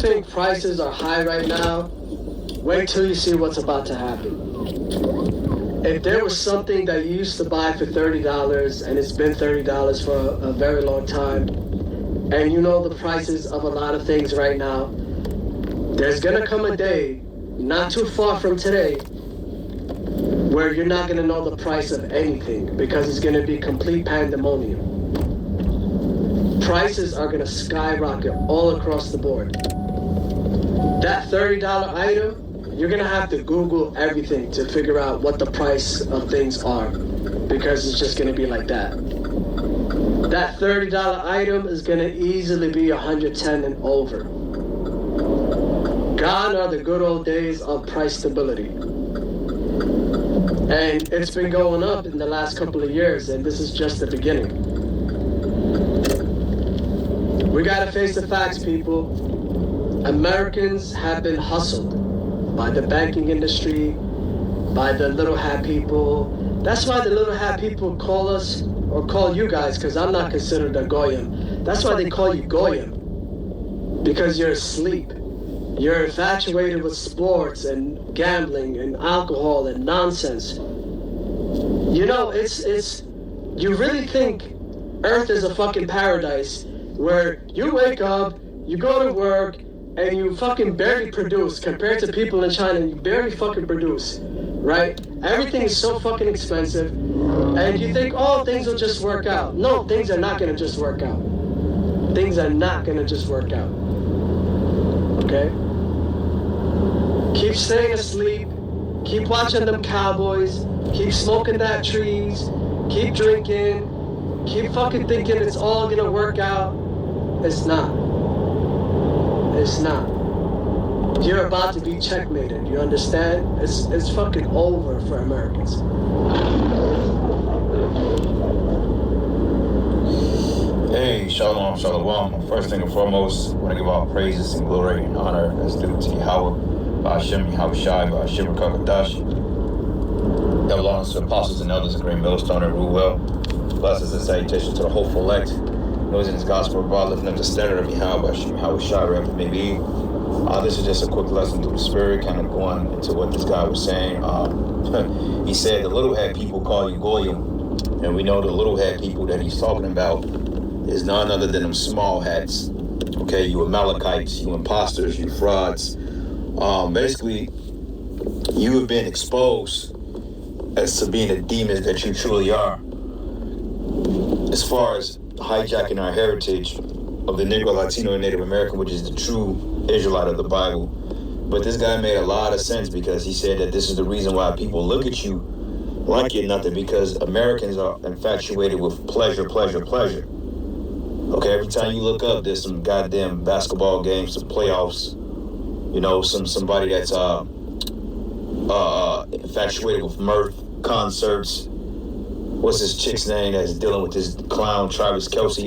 think prices are high right now, wait till you see what's about to happen. If there was something that you used to buy for $30 and it's been $30 for a very long time, and you know the prices of a lot of things right now, there's gonna come a day, not too far from today, where you're not gonna know the price of anything because it's gonna be complete pandemonium. Prices are gonna skyrocket all across the board. That $30 item, you're gonna have to Google everything to figure out what the price of things are because it's just gonna be like that. That $30 item is gonna easily be $110 and over. Gone are the good old days of price stability. And it's been going up in the last couple of years, and this is just the beginning. We gotta face the facts, people. Americans have been hustled by the banking industry, by the little hat people. That's why the little hat people call us, or call you guys, because I'm not considered a Goyim. That's why they call you Goyim, because you're asleep. You're infatuated with sports and gambling and alcohol and nonsense. You know, you really think Earth is a fucking paradise where you wake up, you go to work, and you fucking barely produce compared to people in China. You barely fucking produce, right? Everything is so fucking expensive, and you think, oh, things will just work out. No, things are not gonna just work out. Things are not gonna just work out. Okay? Keep staying asleep. Keep watching them Cowboys. Keep smoking that trees. Keep drinking. Keep fucking thinking it's all gonna work out. It's not. It's not. You're about to be checkmated. You understand? It's fucking over for Americans. Hey, shalom, shalom. First thing and foremost, I want to give all praises and glory and honor as due to Yahweh, Ba'ashem, Yahweh Shai, Ba'ashem, Rakakadash. Double honors to apostles and elders of Green Millstone and rule well. Blessings and salutations to the hopeful elect. Those in his gospel abroad, lifting up the standard of Yahweh, Yahweh Shai, wherever it may be. This is just a quick lesson through the spirit, kind of going into what this guy was saying. He said the little hat people call you Goyim, and we know the little hat people that he's talking about is none other than them small hats. Okay, you Amalekites, you imposters, you frauds. Basically, you have been exposed as to being the demons that you truly are. As far as hijacking our heritage of the Negro, Latino, and Native American, which is the true Israelite of the Bible. But this guy made a lot of sense because he said that this is the reason why people look at you like you're nothing, because Americans are infatuated with pleasure, pleasure, pleasure. Okay, every time you look up, there's some goddamn basketball games, some playoffs, you know, somebody that's infatuated with mirth, concerts. What's this chick's name that's dealing with this clown, Travis Kelce,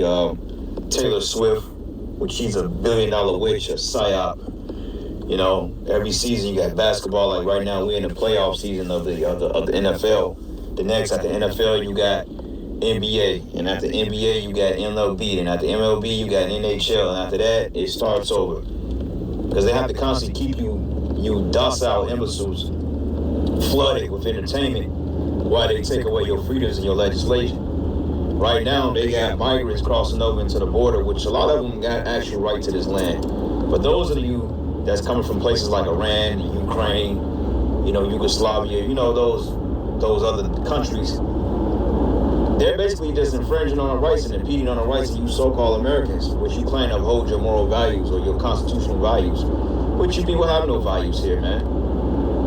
Taylor Swift, which she's $1 billion witch, a psyop. You know, every season you got basketball. Like right now, we're in the playoff season of the NFL. The next after NFL, you got NBA, and after NBA, you got MLB, and after MLB, you got NHL, and after that, it starts over. Because they have to constantly keep you docile imbeciles flooded with entertainment while they take away your freedoms and your legislation. Right now, they got migrants crossing over into the border, which a lot of them got actual right to this land. But those of you that's coming from places like Iran, Ukraine, you know, Yugoslavia, you know, those other countries, they're basically just infringing on our rights and impeding on the rights of you so-called Americans, which you claim to uphold your moral values or your constitutional values. But you people have no values here, man.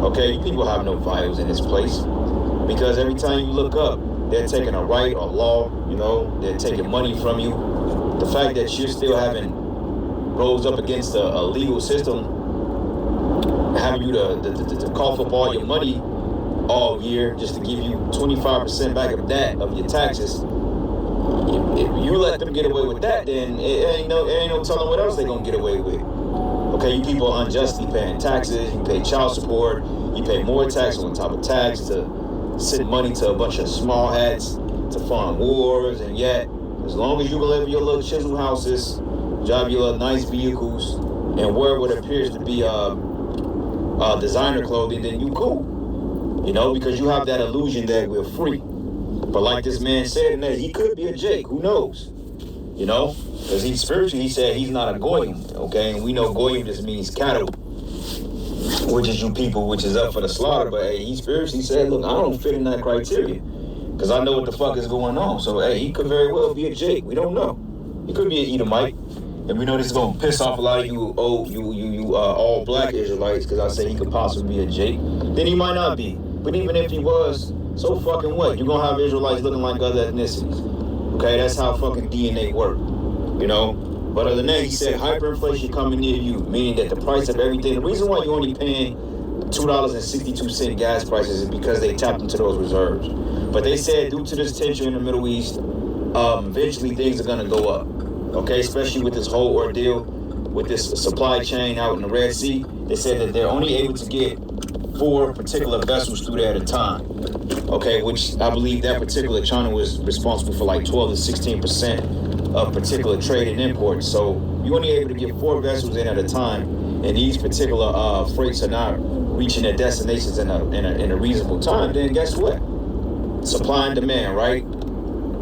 Okay, you people have no values in this place. Because every time you look up, they're taking a right or law, you know, they're taking money from you. The fact that you're still having rose up against a legal system, having you to cough up all your money all year just to give you 25% back of that of your taxes. If you let them get away with that, then it ain't no telling what else they're gonna get away with. Okay, you people are unjustly paying taxes, you pay child support, you pay more tax on top of tax to send money to a bunch of small hats to fund wars, and yet, as long as you can live in your little chisel houses, drive your little nice vehicles, and wear what appears to be designer clothing, then you cool. You know, because you have that illusion that we're free. But like this man said, and he could be a Jake. Who knows? You know, because he's spiritually, he said he's not a goyim. Okay, and we know goyim just means cattle, which is you people, which is up for the slaughter. But hey, he spiritually said, look, I don't fit in that criteria because I know what the fuck is going on. So hey, he could very well be a Jake. We don't know. He could be an Edomite. And we know this is gonna piss off a lot of you all black Israelites, because I say he could possibly be a Jake. Then he might not be. But even if he was, so fucking what? You're gonna have Israelites looking like other ethnicities. Okay, that's how fucking DNA work. You know? But other than that, he said hyperinflation coming near you, meaning that the price of everything, the reason why you're only paying $2.62 gas prices is because they tapped into those reserves. But they said due to this tension in the Middle East, eventually things are gonna go up. Okay, especially with this whole ordeal, with this supply chain out in the Red Sea. They said that they're only able to get 4 particular vessels through there at a time. Okay, which I believe that particular China was responsible for like 12 to 16% of particular trade and imports. So you're only able to get 4 vessels in at a time, and these particular freights are not reaching their destinations in a reasonable time. Then guess what? Supply and demand, right?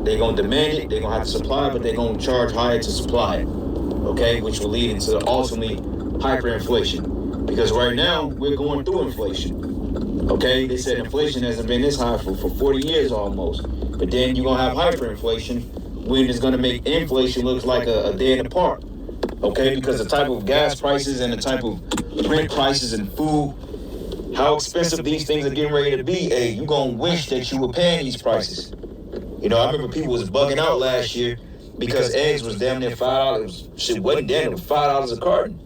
They're going to demand it, they're going to have to supply it, but they're going to charge higher to supply it, okay? Which will lead into ultimately hyperinflation. Because right now, we're going through inflation, okay? They said inflation hasn't been this high for 40 years almost. But then you're going to have hyperinflation when it's going to make inflation look like a day in the park, okay? Because the type of gas prices and the type of rent prices and food, how expensive these things are getting ready to be, hey, you're going to wish that you were paying these prices. You know, I remember people was bugging out last year because eggs was damn near $5. Shit wasn't damn near $5 a carton.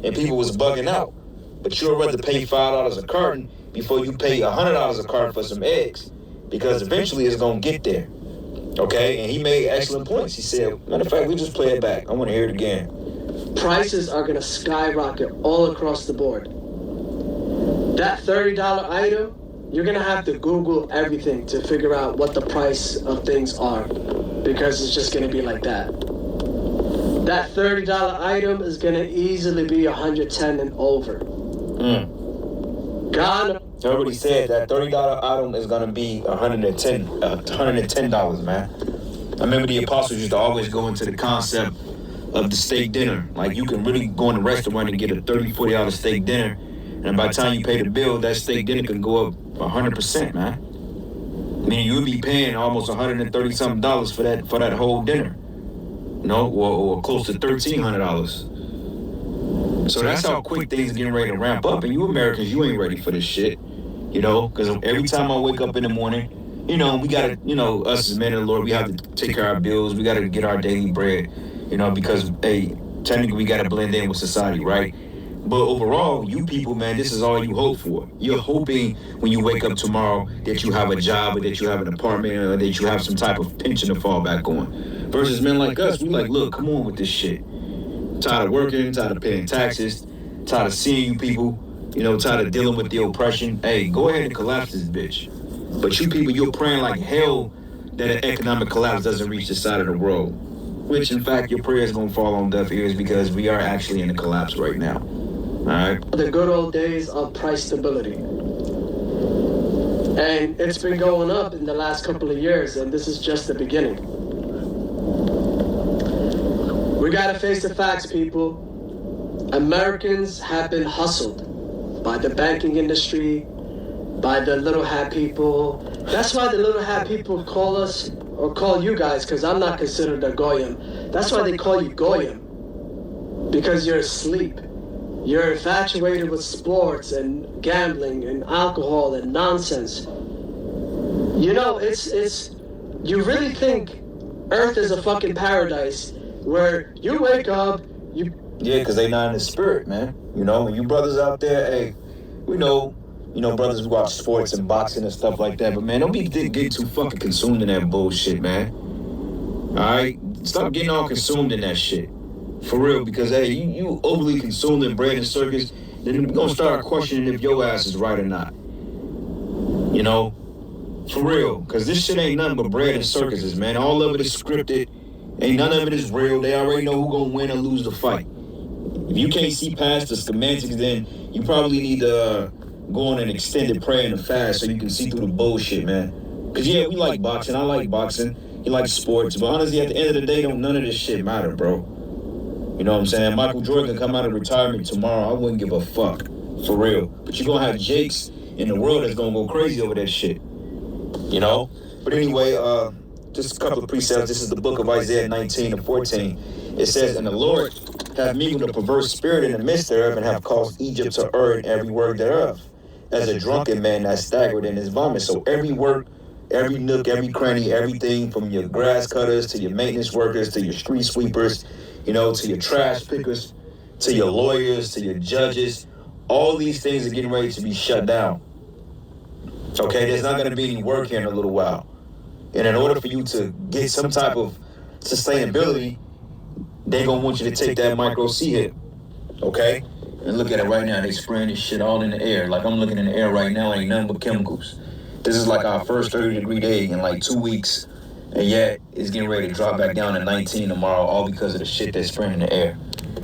And people was bugging out. But you'd rather pay $5 a carton before you pay $100 a carton for some eggs. Because eventually it's going to get there. Okay? And he made excellent points. He said, matter of fact, we just play it back. I want to hear it again. Prices are going to skyrocket all across the board. That $30 item, you're going to have to Google everything to figure out what the price of things are, because it's just going to be like that. That $30 item is going to easily be $110 and over. God. Everybody said that $30 item is going to be $110, man. I remember the apostles used to always go into the concept of the steak dinner. Like, you can really go in a restaurant and get a $30, $40 steak dinner, and by the time you pay the bill, that steak dinner can go up 100%, man. Meaning you'd be paying almost $130-something for that whole dinner. You know, or close to $1,300. So that's how quick things are getting ready to ramp up. And you Americans, you ain't ready for this shit. You know, because every time I wake up in the morning, you know, we got to, you know, us as men of the Lord, we have to take care of our bills. We got to get our daily bread, you know, because, hey, technically we got to blend in with society, right? But overall, you people, man, this is all you hope for. You're hoping when you wake up tomorrow that you have a job, or that you have an apartment, or that you have some type of pension to fall back on. Versus men like us, we like, look, come on with this shit. Tired of working, tired of paying taxes, tired of seeing you people, you know, tired of dealing with the oppression. Hey, go ahead and collapse this bitch. But you people, you're praying like hell that an economic collapse doesn't reach this side of the world. Which, in fact, your prayer is going to fall on deaf ears, because we are actually in a collapse right now. All right? The good old days of price stability. And it's been going up in the last couple of years, and this is just the beginning. We gotta face the facts, people. Americans have been hustled by the banking industry, by the little hat people. That's why the little hat people call us, or call you guys, because I'm not considered a goyim. That's why they call you goyim, because you're asleep. You're infatuated with sports and gambling and alcohol and nonsense. You know, it's you really think Earth is a fucking paradise where you wake up, you... Yeah, because they not in the spirit, man. You know, when you brothers out there, hey, we know, brothers who watch sports and boxing and stuff like that, but man, don't be getting too fucking consumed in that bullshit, man. All right? Stop getting all consumed in that shit. For real, because, hey, you overly consumed in bread and circus, then we're going to start questioning if your ass is right or not. You know? For real, because this shit ain't nothing but bread and circuses, man. All of it is scripted. Ain't none of it is real. They already know who's going to win or lose the fight. If you can't see past the schematics, then you probably need to go on an extended prayer and a fast so you can see through the bullshit, man. Because, yeah, we like boxing. I like boxing. You like sports. But honestly, at the end of the day, none of this shit matter, bro. You know what I'm saying? Michael Jordan can come out of retirement tomorrow. I wouldn't give a fuck. For real. But you're going to have Jakes in the world that's going to go crazy over that shit. You know? But anyway, just a couple of precepts. This is the book of Isaiah 19:14. It says, "And the Lord hath mingled a perverse spirit in the midst thereof, and have caused Egypt to err in every word thereof, as a drunken man that staggered in his vomit." So every work, every nook, every cranny, everything from your grass cutters to your maintenance workers to your street sweepers, you know, to your trash pickers, to your lawyers, to your judges, all these things are getting ready to be shut down. Okay, there's not going to be any work here in a little while. And in order for you to get some type of sustainability, they're going to want you to take that micro C hit. Okay? And look at it right now. They spraying this shit all in the air. Like, I'm looking in the air right now, ain't nothing but chemicals. This is like our first 30-degree day in like 2 weeks. And yet, it's getting ready to drop back down to 19 tomorrow, all because of the shit that's spraying in the air.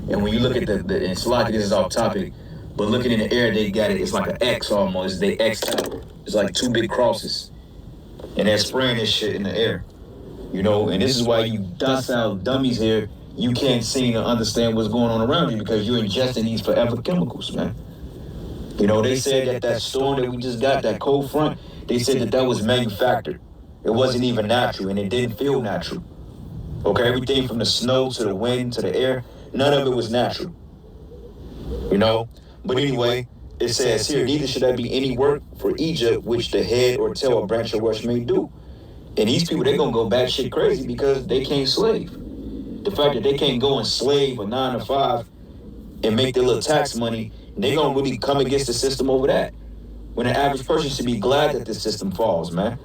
And when you look at the it's like this is off topic, but looking in the air, they got it. It's like an X almost. They X'd out. It's like two big crosses. And they're spraying this shit in the air. You know, and this is why you docile dummies here, you can't seem to understand what's going on around you because you're ingesting these forever chemicals, man. You know, they said that storm that we just got, that cold front, they said that was manufactured. It wasn't even natural, and it didn't feel natural. Okay, everything from the snow to the wind to the air, none of it was natural. You know? But anyway, it says here, "Neither should there be any work for Egypt, which the head or tail or branch or rush may do." And these people, they're going to go batshit crazy because they can't slave. The fact that they can't go and slave a 9 to 5 and make their little tax money, they're going to really come against the system over that. When the average person should be glad that the system falls, man.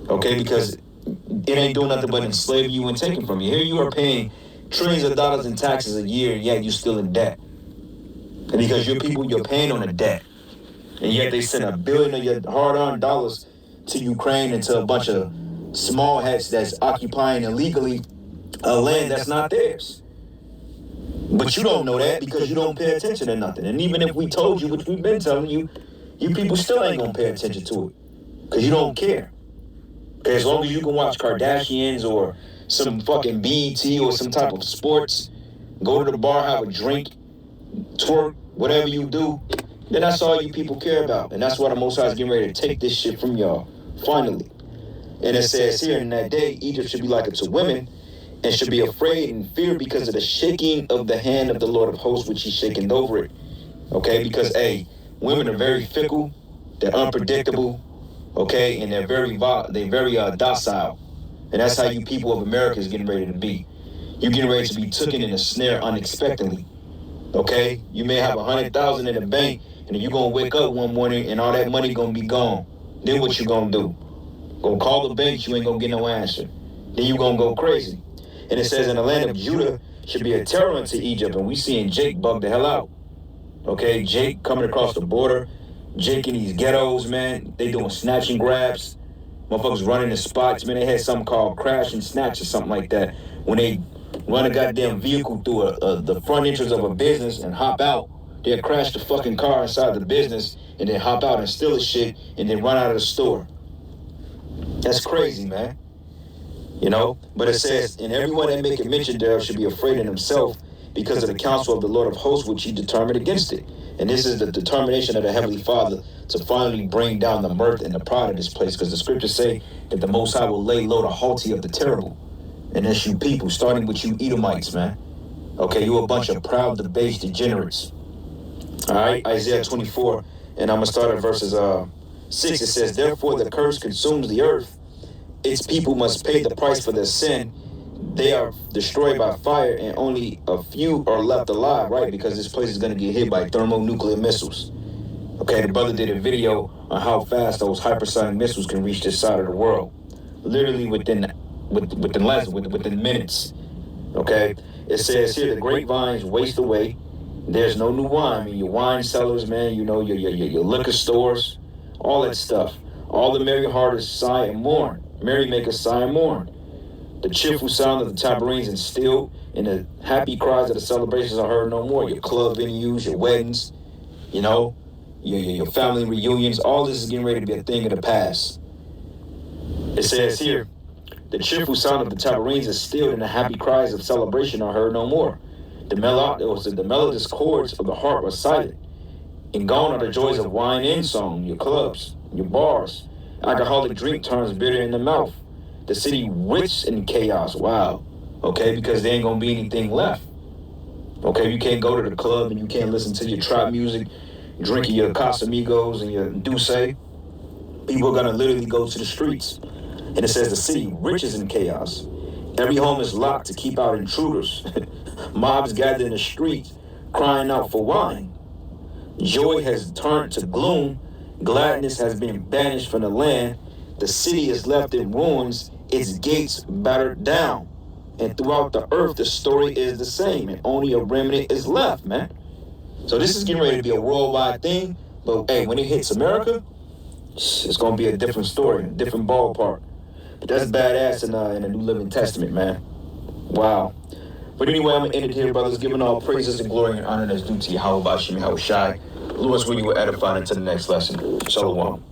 Okay, because it ain't doing nothing but enslaving you and taking from you. Here you are paying trillions of dollars in taxes a year, and yet you're still in debt. And because your people, you're paying on the debt. And yet they send $1 billion of your hard-earned dollars to Ukraine and to a bunch of small hats that's occupying illegally a land that's not theirs. But you don't know that because you don't pay attention to nothing. And even if we told you, which we've been telling you, you people still ain't gonna pay attention to it because you don't care. As long as you can watch Kardashians or some fucking BET or some type of sports, go to the bar, have a drink, twerk, whatever you do, then that's all you people care about. And that's why the Most High is getting ready to take this shit from y'all, finally. And it says here, "In that day, Egypt should be like unto women, and should be afraid and fear because of the shaking of the hand of the Lord of hosts, which he's shaking over it." Okay, because, hey, women are very fickle, they're unpredictable, okay, and they're very docile. And that's how you people of America is getting ready to be. You're getting ready to be taken in a snare unexpectedly. Okay, you may have 100,000 in the bank, and then you're gonna wake up one morning and all that money gonna be gone. Then what you gonna do? Gonna call the bank, you ain't gonna get no answer. Then you gonna go crazy. And it says, "In the land of Judah should be a terror unto Egypt," and we seeing Jake bug the hell out. Okay, Jake coming across the border, Jake in these ghettos, man, they doing snatch and grabs. Motherfuckers running in spots, man. They had something called crash and snatch or something like that. When they run a goddamn vehicle through the front entrance of a business and hop out, they'll crash the fucking car inside the business and then hop out and steal the shit and then run out of the store. That's crazy, man. You know? But it says, "And everyone that make a mention thereof should be afraid in himself because of the counsel of the Lord of hosts, which he determined against it." And this is the determination of the Heavenly Father to finally bring down the mirth and the pride of this place, because the scriptures say that the Most High will lay low the haughty of the terrible. And that's you people, starting with you Edomites, man. Okay, you a bunch of proud, debased degenerates. All right, Isaiah 24, and I'm going to start at verses 6. It says, "Therefore the curse consumes the earth. Its people must pay the price for their sin. They are destroyed by fire, and only a few are left alive," right? Because this place is going to get hit by thermonuclear missiles. Okay, the brother did a video on how fast those hypersonic missiles can reach this side of the world. Literally within minutes. Okay? It says here, "The grapevines waste away. There's no new wine." I mean, your wine cellars, man, you know, your liquor stores, all that stuff. "All the merry hearters sigh and mourn. Merrymakers sigh and mourn. The cheerful sound of the tambourines instilled, and the happy cries of the celebrations are heard no more. Your club venues, your weddings, you know, your family reunions, all this is getting ready to be a thing of the past. It says here, the cheerful sound of the tambourines is stilled, and the happy cries of celebration are heard no more. The melodious chords of the harp are silent, and gone are the joys of wine and song. Your clubs, your bars, alcoholic drink turns bitter in the mouth. The city rich in chaos. Wow. Okay, because there ain't gonna be anything left. Okay, you can't go to the club and you can't listen to your trap music, drinking your Casamigos and your Douce. People are gonna literally go to the streets. And it says the city rich is in chaos. Every home is locked to keep out intruders. Mobs gather in the streets, crying out for wine. Joy has turned to gloom. Gladness has been banished from the land. The city is left in ruins, its gates battered down. And throughout the earth, the story is the same, and only a remnant is left, man. So this is getting ready to be a worldwide thing, but hey, when it hits America, it's gonna be a different story, a different ballpark. But that's badass in the New Living Testament, man. Wow. But anyway, I'm gonna end it here, brothers, giving all praises and glory and honor that's due to Yahweh Bashim Yahushai. Lord, where you will edify into the next lesson. Shalom.